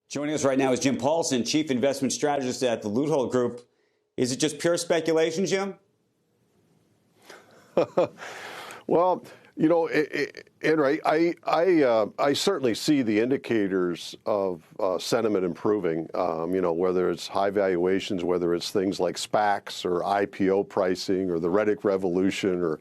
Joining us right now is Jim Paulson, Chief Investment Strategist at the Loothole Group. Is it just pure speculation, Jim? Well, you know, Andrew, I certainly see the indicators of sentiment improving, you know, whether it's high valuations, whether it's things like SPACs or IPO pricing or the Reddit revolution or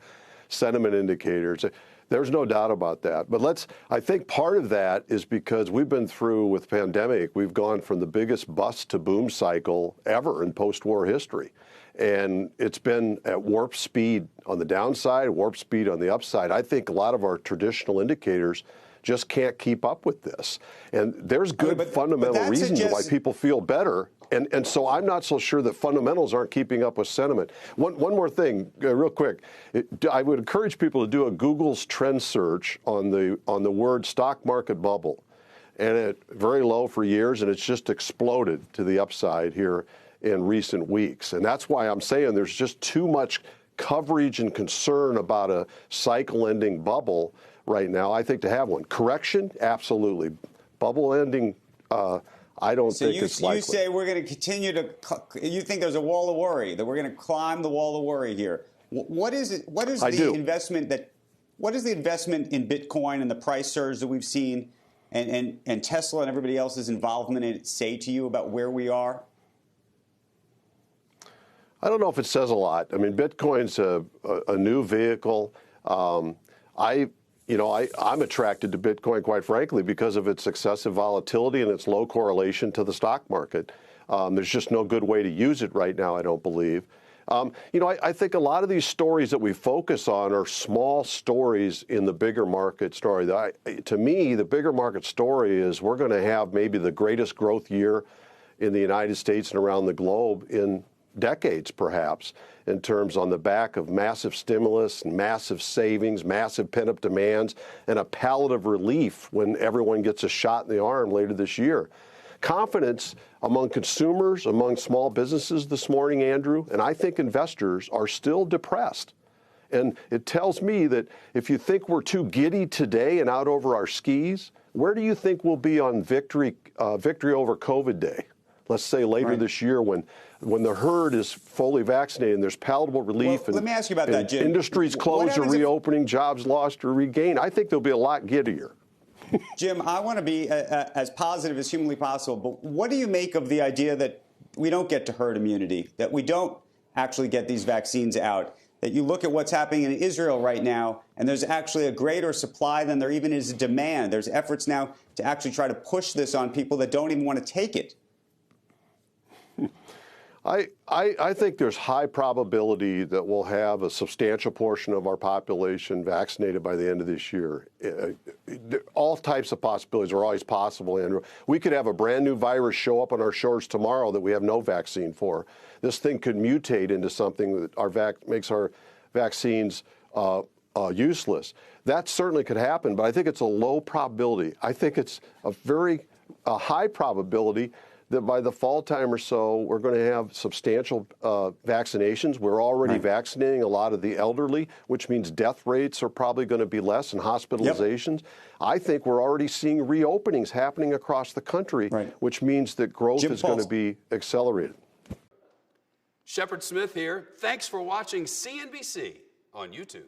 sentiment indicators. There's no doubt about that. But I think part of that is because we've been through with the pandemic, we've gone from the biggest bust to boom cycle ever in post-war history. And it's been at warp speed on the downside, warp speed on the upside. I think a lot of our traditional indicators just can't keep up with this. And there's good fundamental reasons why people feel better. And so I'm not so sure that fundamentals aren't keeping up with sentiment. One more thing, real quick. I would encourage people to do a Google's trend search on the word stock market bubble. And it's very low for years, and it's just exploded to the upside here in recent weeks. And that's why I'm saying there's just too much coverage and concern about a cycle-ending bubble right now, I think, to have one. Correction? Absolutely. Bubble ending, I don't think it's likely. So you say we're going to continue to, you think there's a wall of worry, that we're going to climb the wall of worry here. What is it? What is the investment in Bitcoin and the price surge that we've seen and Tesla and everybody else's involvement in it say to you about where we are? I don't know if it says a lot. I mean, Bitcoin's a new vehicle. I'm attracted to Bitcoin, quite frankly, because of its excessive volatility and its low correlation to the stock market. There's just no good way to use it right now, I don't believe. I think a lot of these stories that we focus on are small stories in the bigger market story. To me, the bigger market story is we're going to have maybe the greatest growth year in the United States and around the globe in decades, perhaps, in terms on the back of massive stimulus and massive savings, massive pent-up demands, and a palliative relief when everyone gets a shot in the arm later this year. Confidence among consumers, among small businesses this morning, Andrew, and I think investors are still depressed. And it tells me that if you think we're too giddy today and out over our skis, where do you think we'll be on victory over COVID Day? Let's say later this year when the herd is fully vaccinated and there's palatable relief. Well, let me ask you about that, Jim. Industries closed or reopening, jobs lost or regained. I think they'll be a lot giddier. Jim, I want to be as positive as humanly possible, but what do you make of the idea that we don't get to herd immunity, that we don't actually get these vaccines out, that you look at what's happening in Israel right now, and there's actually a greater supply than there even is demand. There's efforts now to actually try to push this on people that don't even want to take it. I think there's high probability that we'll have a substantial portion of our population vaccinated by the end of this year. All types of possibilities are always possible, Andrew. We could have a brand new virus show up on our shores tomorrow that we have no vaccine for. This thing could mutate into something that makes our vaccines useless. That certainly could happen, but I think it's a low probability. I think it's a high probability that by the fall time or so, we're going to have substantial vaccinations. We're already vaccinating a lot of the elderly, which means death rates are probably going to be less and hospitalizations. I think we're already seeing reopenings happening across the country, which means that growth is going to be accelerated. Shepard Smith here. Thanks for watching CNBC on YouTube.